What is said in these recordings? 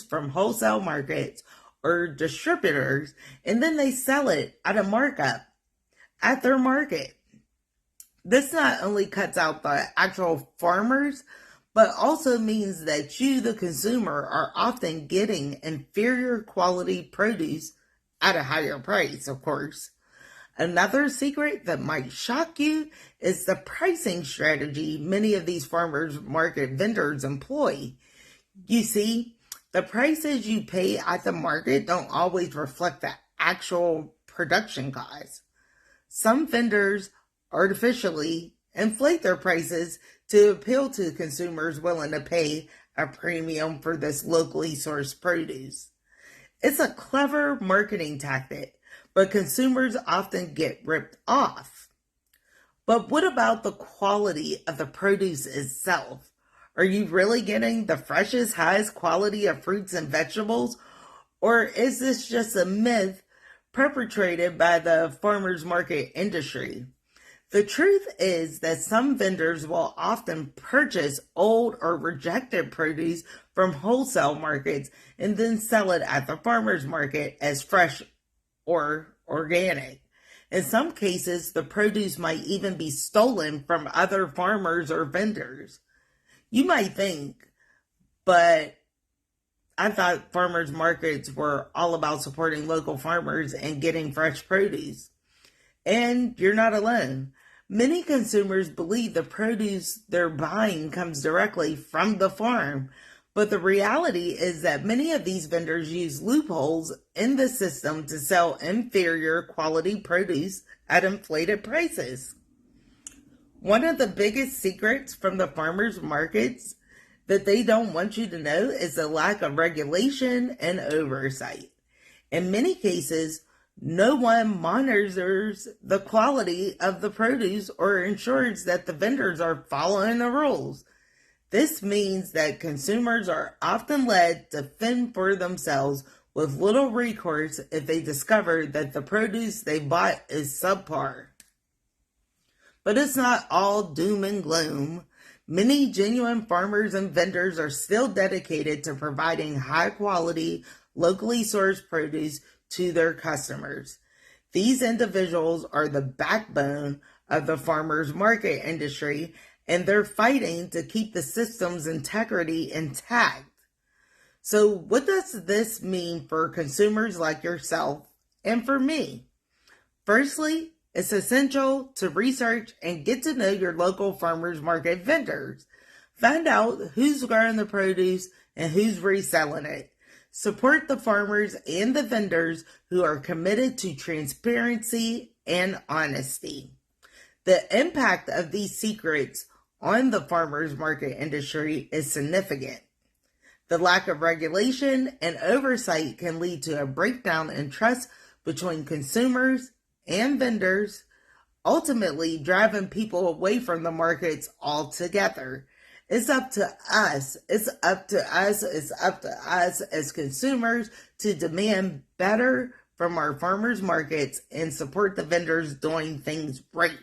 from wholesale markets or distributors, and then they sell it at a markup at their market. This not only cuts out the actual farmers, but also means that you, the consumer, are often getting inferior quality produce at a higher price, of course. Another secret that might shock you is the pricing strategy many of these farmers market vendors employ. You see, the prices you pay at the market don't always reflect the actual production costs. Some vendors artificially inflate their prices to appeal to consumers willing to pay a premium for this locally sourced produce. It's a clever marketing tactic, but consumers often get ripped off. But what about the quality of the produce itself? Are you really getting the freshest, highest quality of fruits and vegetables? Or is this just a myth perpetrated by the farmers market industry? The truth is that some vendors will often purchase old or rejected produce from wholesale markets and then sell it at the farmers market as fresh or organic. In some cases, the produce might even be stolen from other farmers or vendors. You might think, but I thought farmers markets were all about supporting local farmers and getting fresh produce. And you're not alone. Many consumers believe the produce they're buying comes directly from the farm, but the reality is that many of these vendors use loopholes in the system to sell inferior quality produce at inflated prices. One of the biggest secrets from the farmers markets that they don't want you to know is the lack of regulation and oversight. In many cases, no one monitors the quality of the produce or ensures that the vendors are following the rules. This means that consumers are often led to fend for themselves with little recourse if they discover that the produce they bought is subpar. But it's not all doom and gloom. Many genuine farmers and vendors are still dedicated to providing high quality, locally sourced produce to their customers. These individuals are the backbone of the farmers market industry, and they're fighting to keep the system's integrity intact. So what does this mean for consumers like yourself and for me? Firstly, it's essential to research and get to know your local farmers market vendors. Find out who's growing the produce and who's reselling it. Support the farmers and the vendors who are committed to transparency and honesty. The impact of these secrets on the farmers market industry is significant. The lack of regulation and oversight can lead to a breakdown in trust between consumers and vendors, ultimately driving people away from the markets altogether. It's up to us. It's up to us as consumers to demand better from our farmers markets and support the vendors doing things right.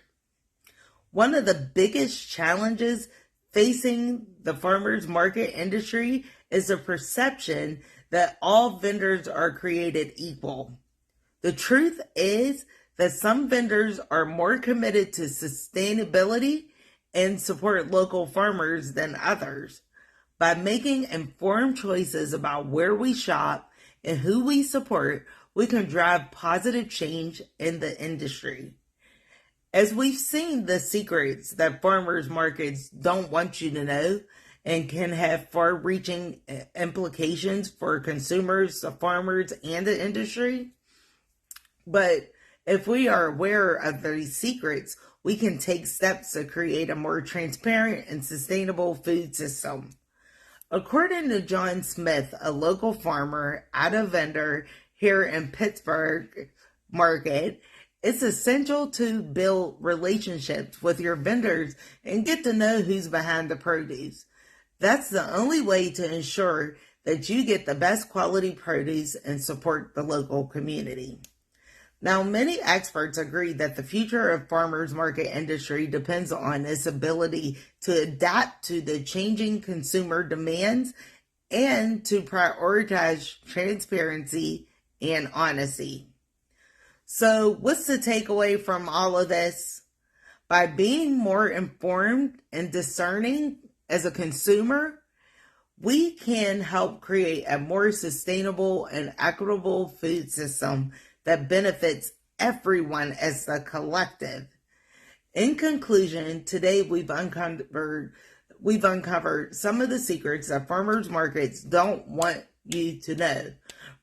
One of the biggest challenges facing the farmers market industry is the perception that all vendors are created equal. The truth is that some vendors are more committed to sustainability and support local farmers than others. By making informed choices about where we shop and who we support, we can drive positive change in the industry. As we've seen the secrets that farmers markets don't want you to know and can have far-reaching implications for consumers, the farmers, and the industry. But if we are aware of these secrets, we can take steps to create a more transparent and sustainable food system. According to John Smith, a local farmer at a vendor here in Pittsburgh market, it's essential to build relationships with your vendors and get to know who's behind the produce. That's the only way to ensure that you get the best quality produce and support the local community. Now, many experts agree that the future of farmers market industry depends on its ability to adapt to the changing consumer demands and to prioritize transparency and honesty. So, what's the takeaway from all of this? By being more informed and discerning as a consumer, we can help create a more sustainable and equitable food system that benefits everyone as a collective. In conclusion, today we've uncovered some of the secrets that farmers markets don't want you to know.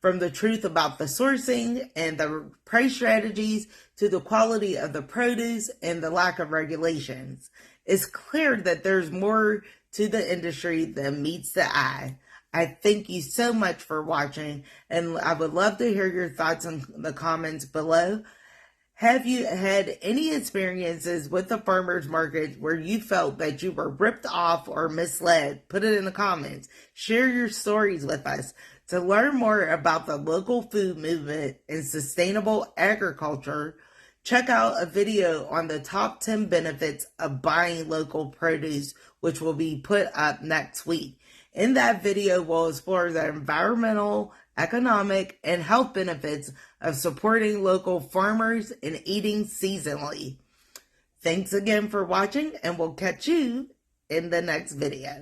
From the truth about the sourcing and the price strategies to the quality of the produce and the lack of regulations. It's clear that there's more to the industry than meets the eye. I thank you so much for watching, and I would love to hear your thoughts in the comments below. Have you had any experiences with the farmers market where you felt that you were ripped off or misled? Put it in the comments. Share your stories with us. To learn more about the local food movement and sustainable agriculture, check out a video on the top 10 benefits of buying local produce, which will be put up next week. In that video, we'll explore the environmental, economic, and health benefits of supporting local farmers and eating seasonally. Thanks again for watching, and we'll catch you in the next video.